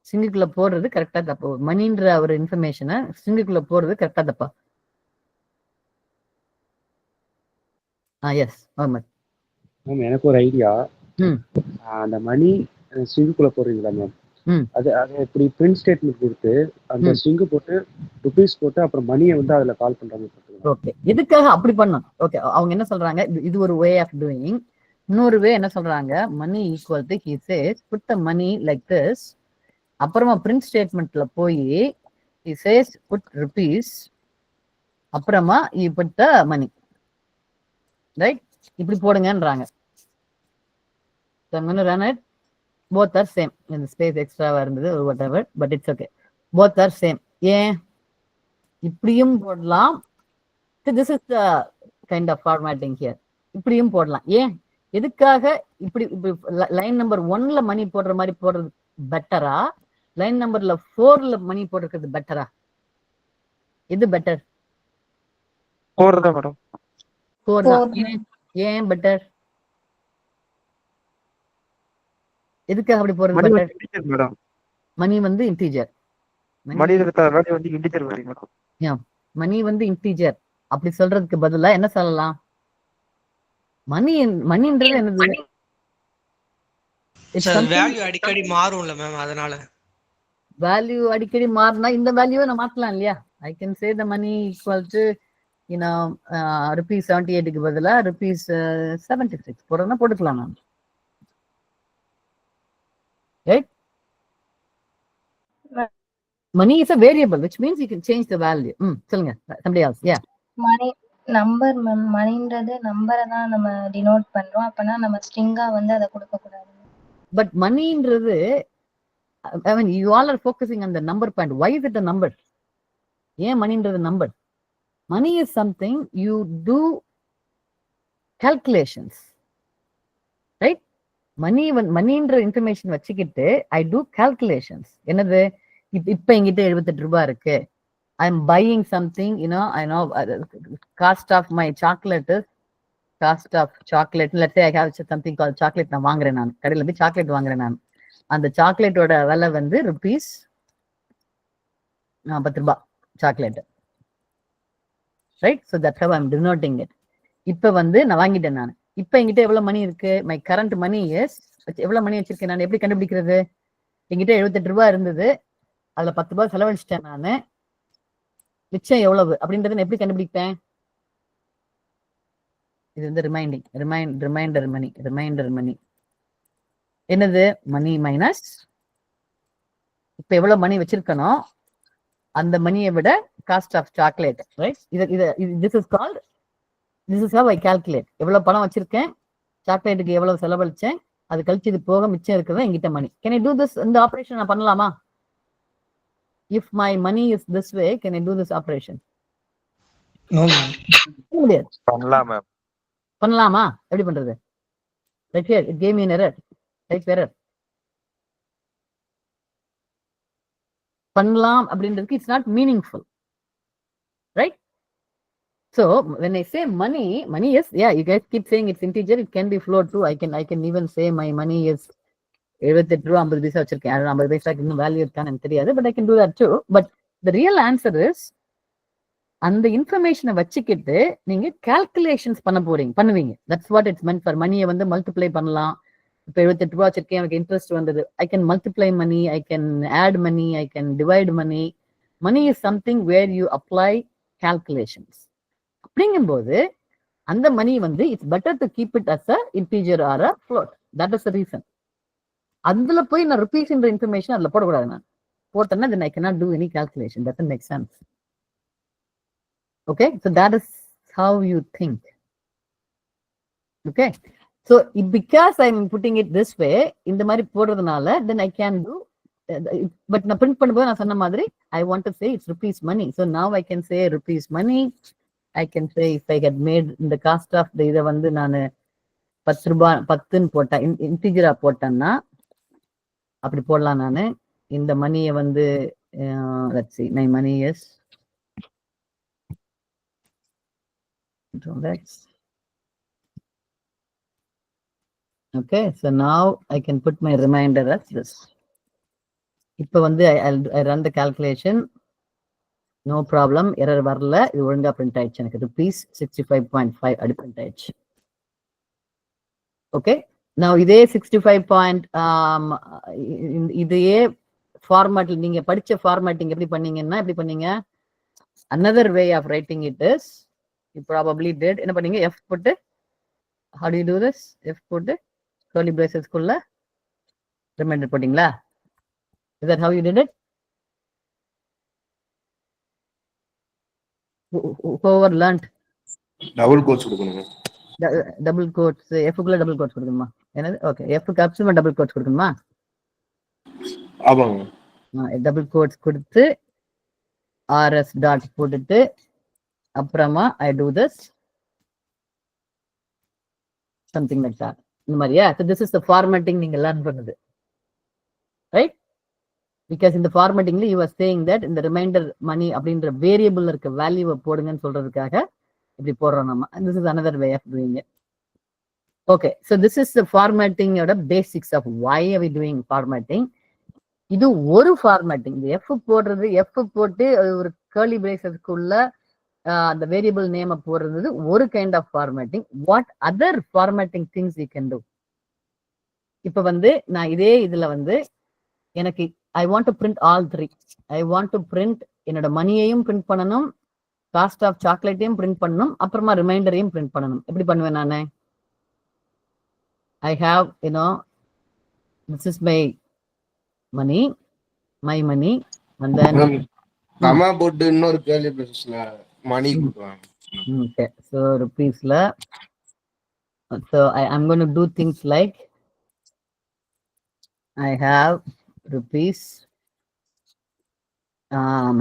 ஸ்ட்ரிங்குக்குள்ள போடுறது கரெக்டா தப்பா? மணின்ற ஒரு இன்ஃபர்மேஷனை ஸ்ட்ரிங்குக்குள்ள போடுறது கரெக்டா தப்பா? எஸ் முகமது. மேம் எனக்கு ஒரு ஐடியா. அந்த மணி ஸ்ட்ரிங்குக்குள்ள போடுறீங்களா மேம், அது இப்படி பிரிண்ட் ஸ்டேட்மெண்ட் கொடுத்து அந்த ஸ்ட்ரிங்கு போட்டு ருபீஸ் போட்டு அப்புறம் மணியை வந்து அதுல கால் பண்றாங்க. ஓகே, எதுக்காக அப்படி பண்ணணும்? ஓகே, அவங்க என்ன சொல்றாங்க, இது ஒரு வே ஆஃப் டூயிங். இன்னொரு வே என்ன சொல்றாங்க, money equal to he says put the money like this, அப்புறமா பிரிண்ட் ஸ்டேட்மெண்ட்ல போய் he says put rupees, அப்புறமா you put the money, right? இப்படி போடுங்கன்றாங்க. So I'm going to run it. Both are same. இந்த ஸ்பேஸ் எக்ஸ்ட்ராவா இருந்தது whatever, but it's okay. Both are same. ஏன் இப்படியும் போடலாம். This is the kind of formatting here. இப்படியும் போடலாம். ஏன் எதுக்காக இப்படி லைன் நம்பர் 1ல மணி போடுற மாதிரி போடுறது பெட்டரா, லைன் நம்பர்ல 4ல மணி போடுறது பெட்டரா? எது பெட்டர்? 4 தான் மேடம். 4 தான். ஏன் பெட்டர்? எதுக்காக அப்படி போறது பெட்டர்? மேடம் மணி வந்து இன்டிஜர். மணி வந்து இன்டிஜர் வேல்யூ மேடம். மணி வந்து இன்டிஜர். அப்படி சொல்றதுக்கு பதிலா என்ன சொல்லலாம்? மணின்றது என்னது? வேல்யூ அடிக்கடி மாறும்ல மேம், அதனால வேல்யூ அடிக்கடி மாறினா இந்த வேல்யூவை நான் மாத்தலாம் இல்லையா? I can say the money equal to rupees 78க்கு பதிலா rupees 76 போடுறதுனா போட்டுக்கலாம் நான், right? Money is a variable, which means you can change the value. சொல்லுங்க, somebody else. Yeah. மணி நம்பர் மேம், மணின்றது நம்பரை தான் நம்ம டினோட் பண்றோம். அப்பனா நம்ம ஸ்ட்ரிங்கா வந்து அதை கொடுக்க கூடாது. பட் மணின்றது, I mean you all are focusing on the number point. Why is it a number? ஏன் மணின்றது number? Money is something you do calculations, right? மணின்ற இன்ஃபர்மேஷன் வச்சுக்கிட்டு ஐ டூ கால்குலேஷன்ஸ். என்னது, இப்ப என்கிட்ட 78 ரூபாய் இருக்கு. I am buying something, I know cost of my chocolate is cost of chocolate. Let's say I have something call chocolate. நான் வாங்குறேன், நான் கடையில போய் சாக்லேட் வாங்குறேன். நான் அந்த சாக்லேட்டோட விலை வந்து ருபீஸ் 10 ரூபாய் chocolate. Right? So that's how I am denoting it. இப்ப வந்து நான் வாங்கிட்டேன். நான் இப்ப என்கிட்ட எவ்வளவு மணி இருக்கு? மை கரண்ட் மணி இஸ், எவ்வளவு மணி வச்சிருக்கேன் நான் எப்படி கண்டுபிடிக்கிறது? என்கிட்ட 78 ரூபாய் இருந்தது, அதுல 10 ரூபாய் செலவழிச்சிட்டேன் நானு. மிச்சம் எவ்வளவு அப்படின்றத எப்படி கண்டுபிடிப்பேன்? இது வந்து ரிமைண்டர் மணி. என்னது? மணி மைனஸ் இப்ப எவ்வளவு மணி வச்சிருக்கணும் அந்த மணியை விட cost of chocolate. Right? This is how I calculate. எவ்வளவு பணம் வச்சிருக்கேன், சாக்லேட்டுக்கு எவ்வளவு செலவழிச்சேன், அது கழிச்சு இது போக மிச்சம் இருக்கிறதா என்கிட்ட money. Can I do this? இந்த ஆபரேஷன் நான் பண்ணலாமா? If my money is this way, can I do this operation? முடியாது. பண்ணலாமா? எப்படி பண்றது? Right here it gave me an error. Right, error. பண்ணலாம் அப்படின்றதுக்கு it's not meaningful. Right? So when I say money is, yeah, you guys keep saying it's integer, it can be float too. I can even say my money is 78 ரூபாய் 50 பைசா வச்சிருக்கேன். 50 பைசாக்கு இன்னும் வேல்யூ இருக்கான்னு எனக்கு தெரியாது, but I can do that too. But the real answer is, அந்த இன்ஃபர்மேஷனை வச்சுக்கிட்டு நீங்க கால்குலேஷன்ஸ் பண்ணுவீங்க. That's what it's meant for. மணியை வந்து மல்டிப்ளை பண்ணலாம். இப்போ 78 ரூபாய் வச்சிருக்கேன், எனக்கு இன்ட்ரெஸ்ட் வந்தது. I can multiply money, I can add money, I can divide money. Money is something where you apply calculations. அப்படிங்கும்போது அந்த மணி வந்து it's better to keep it as a integer or a float. That is the reason. அதுல போய் நான் ருபீஸ்ன்ற இன்ஃபர்மேஷன் அதுல போடக்கூடாது. நான் போட்டேன்னா then I cannot do any calculation. That doesn't make sense. Okay, so that is how you think. Okay, so because I'm putting it this way, இந்த மாதிரி போடுறதுனால then I can do, but நான் print பண்ணும்போது நான் சொன்ன மாதிரி I want to say it's rupees money. So now I can say rupees money. I can say if I had made the cost of the இதை வந்து நான் 10 ரூபாய் 10ன்னு போட்டேன், இன்டிஜரா போட்டேன்னா அப்படி போடலாம். நான் இந்த மணியை வந்து let's see, my money is okay, so now I can put my reminder as this. இப்போ வந்து I run the calculation, no problem, error வரல, இது ஒழுங்கா பிரிண்ட் ஆயிடுச்சு. எனக்கு ருபீஸ் 65.5 அடி பிரிண்ட் ஆயிடுச்சு. ஓகே, நான் இதே 65 இதையே ஃபார்மேட்டில் நீங்க படிச்ச ஃபார்மேட்டிங் எப்படி பண்ணீங்கன்னா, எப்படி பண்ணீங்க? another way of writing it is, you probably did, என்ன பண்ணீங்க? F போட்டு, how do you do this? F போட்டு curly braces குள்ள ரிமைண்டர் போட்டீங்களா? Is that how you did it? Whoever learned double quotes கொடுக்கணுங்க. டபுள் கோட்ஸ், F குள்ள டபுள் கோட்ஸ் கொடுக்கணுமா? என்னது? ஓகே, F க்கு அப்சிமா டபுள் கோட்ஸ் கொடுக்கணுமா? ஆமாங்க. டபுள் கோட்ஸ் கொடுத்து RS டாட் போட்டுட்டு அப்புறமா I do this something like that. இந்த மாதிரியா? So this is the formatting நீங்க லேர்ன் பண்ணுது. Right? Because in the formatting you are saying that in the remainder money அப்படின்ற வேரியபிள் இருக்க வேல்யூவை போடுங்கன்னு சொல்றதுக்காக இப்படி போடுறோம் நம்ம. And this is another way of doing it. Okay, so this is the formatting ஓட basics of why are we doing formatting. இது ஒரு ஃபார்மேட்டிங். இந்த F போடுறது, F போட்டு ஒரு curly bracesக்குள்ள அந்த வேரியபிள் நேமை போடுறது ஒரு kind of formatting. What other formatting things you can do? இப்போ வந்து நான் இதே இதுல வந்து எனக்கு I want to print all three. I want to print என்னோட மணியையும் பிரிண்ட் பண்ணணும், காஸ்ட் ஆஃப் சாக்லேட்டையும் பிரிண்ட் பண்ணணும், அப்புறமா ரிமைண்டரையும் பிரிண்ட் பண்ணணும். எப்படி பண்ணுவேன் நான்? I have this is my money, and then comma போட்டு இன்னொரு கேர்லி பிரேசஸ்ல மணி கொடுக்கலாம். Okay, so rupeesல, so I'm going to do things like I have rupees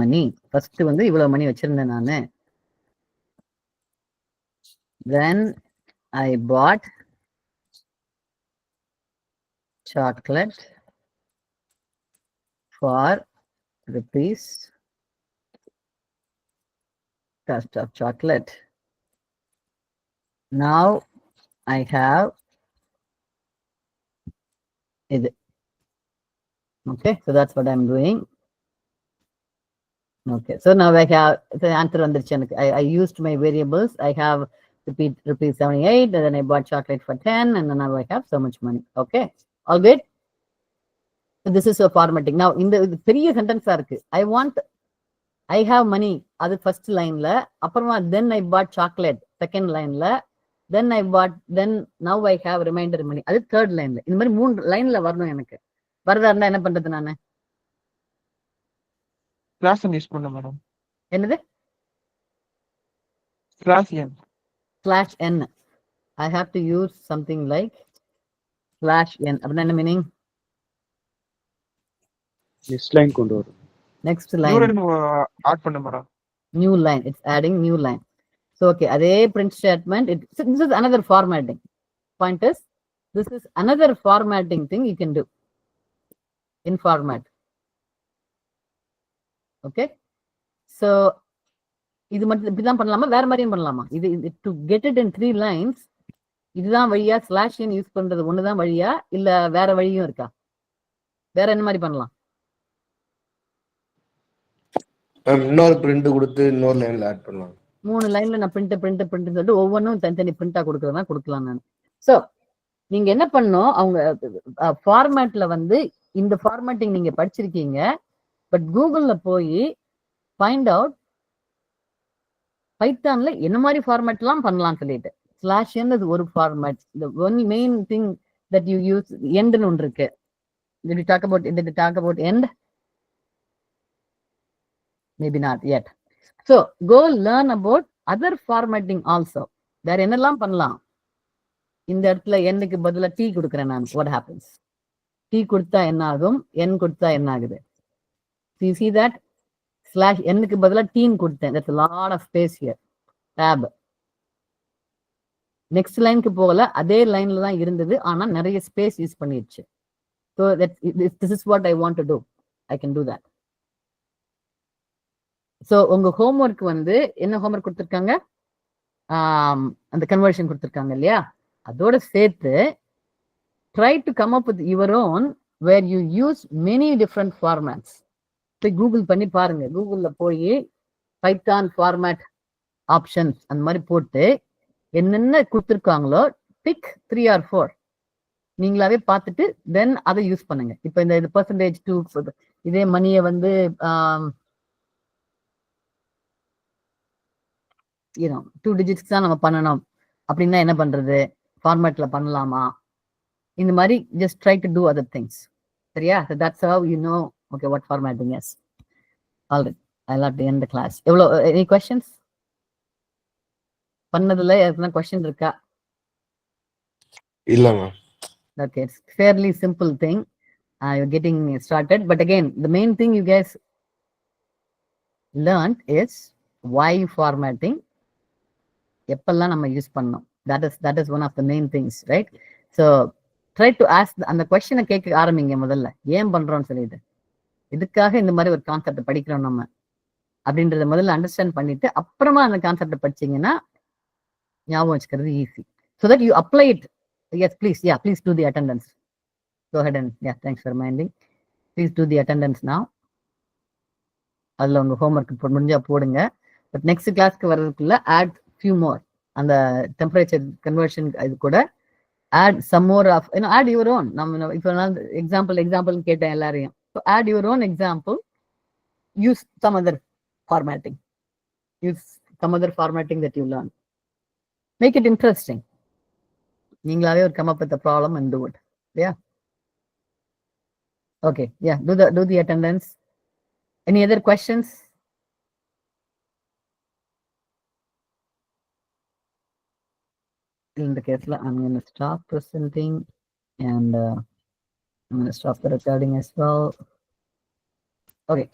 money. First வந்து இவ்வளவு மணி வச்சிருந்தேன் நானு. Then I bought chocolate for rupees. Cost of chocolate. Now I have it. Okay, so that's what I'm doing. Okay, so now I have the answer on the channel. I used my variables. I have rupees 78, and then I bought chocolate for 10, and then now I have so much money. Okay, all good. So this is a formatting. Now in the பெரிய sentence இருக்கு. I have money. அது first lineல. அப்புறமா then I bought chocolate second lineல. Then now I have remainder money. அது third lineல. இந்த மாதிரி 3 lineல வரணும் எனக்கு. வரதா இருந்தா என்ன பண்றது நானு? ஸ்லாஷ் யூஸ் பண்ண மேடம். என்னது? Slash n. I have to use something like /n. அப்படின்னா என்ன மீனிங்? நெக்ஸ்ட் லைன் கொண்டு வரும். Next line. ஆட் பண்ண madam. New line. It's adding new line. So okay, அதே print statement. This is another formatting. Point is, this is another formatting thing you can do in format. Okay. So இது மட்டும் இப்படிதான் பண்ணலாமா, வேற மாதிரியும் பண்ணலாமா? இது to get it in 3 lines, இதுதான் வழியா /n யூஸ் பண்றது ஒண்ணுதான் வழியா, இல்ல வேற வழியும் இருக்கா? வேற என்ன மாதிரி பண்ணலாம்? இன்னொரு பிரிண்ட் கொடுத்து இன்னொரு லைன்ல ஆட் பண்ணலாம். 3 லைன்ல நான் பிரிண்ட் சொல்லிட்டு ஒவ்வொன்றும் தனித்தனி பிரிண்டா கொடுக்கறதா கொடுக்கலாம் நான். சோ நீங்க என்ன பண்ணணும், அவங்க ஃபார்மேட்ல வந்து இந்த ஃபார்மேட்டிங் நீங்க படிச்சிருக்கீங்க, பட் கூகுள்ல போய் ஃபைண்ட் அவுட் பைத்தான்ல என்ன மாதிரி ஃபார்மேட்லாம் பண்ணலாம் சொல்லிட்டு. /n is ஒரு format. the one main thing that you use end ன்னு ஒன்று இருக்கு. did you talk about end? Maybe not yet. So go learn about other formatting also. வேற என்னெல்லாம் பண்ணலாம்? இந்த இடத்துல n-க்கு பதிலா t கொடுக்கிறேன் நான். What happens? t கொடுத்தா என்ன ஆகும்? n கொடுத்தா என்ன ஆகுது? So you see that /n-க்கு பதிலா t கொடுத்தேன். That's a lot of space here. Tab. Next லைனுக்கு போகல, அதே லைன்ல தான் இருந்தது, ஆனா நிறைய ஸ்பேஸ் யூஸ் பண்ணிடுச்சு. So this is what I want to do. I can do that. So உங்க ஹோம்ஒர்க் வந்து என்ன ஹோம்ஒர்க் கொடுத்துருக்காங்க? அந்த கன்வர்ஷன் கொடுத்துருக்காங்க இல்லையா? அதோட சேர்த்து try to come up with your own where you use many different formats. போய் கூகுள் பண்ணி பாருங்க. கூகுள்ல போய் பைத்தான் ஃபார்மேட் ஆப்ஷன்ஸ் அந்த மாதிரி போட்டு என்னென்ன கொடுத்துருக்காங்களோ பிக் 3 or 4 நீங்களாவே பார்த்துட்டு தென் அதை யூஸ் பண்ணுங்க. இப்போ இந்த %2 இதே மணியை வந்து 2 digits தான் நம்ம பண்ணணும் அப்படின்னா என்ன பண்றது? ஃபார்மேட்ல பண்ணலாமா? இந்த மாதிரி just try to do other things. சரியா? So that's how you know okay what formatting is. All right, I'll have to end the class. எவ்வளோ any questions? பண்ணதுல எத்தனை question இருக்கா? இல்ல ma'am. Okay, it's fairly simple thing. You're getting started, but again the main thing you guys learned is why formatting. எப்பெல்லாம் நம்ம யூஸ் பண்ணோம். That is one of the main things, right? So try to ask அந்த கொஸ்டினை கேட்க ஆரம்பிங்க. முதல்ல ஏன் பண்றோம்னு சொல்லிட்டு, இதுக்காக இந்த மாதிரி ஒரு கான்செப்ட் படிக்கிறோம் நம்ம அப்படின்றத முதல்ல அண்டர்ஸ்டாண்ட் பண்ணிட்டு அப்புறமா அந்த கான்செப்ட் படிச்சீங்கன்னா ஞாபகம் வச்சுக்கிறது easy. So that you apply it. Yes, please. Yeah, please do the attendance. Go ahead and yeah, thanks for reminding. Please do the attendance now. அதுல உங்க ஹோம்ஒர்க் முடிஞ்சா போடுங்க. பட் நெக்ஸ்ட் கிளாஸ்க்கு வர்றதுக்குள்ள add few more. அந்த டெம்பரேச்சர் கன்வர்ஷன் இது கூட add some more of add your own. நம்ம இப்போ நான் எக்ஸாம்பிள் கேட்டேன் எல்லாரையும். So add your own example. Use some other formatting. Use some other formatting that you learn. Make it interesting. நீங்களாவே ஒரு come up with the problem and do it. Yeah. Okay. Yeah. Do the attendance. Any other questions? In the case, I'm going to stop presenting and I'm going to stop the recording as well. Okay.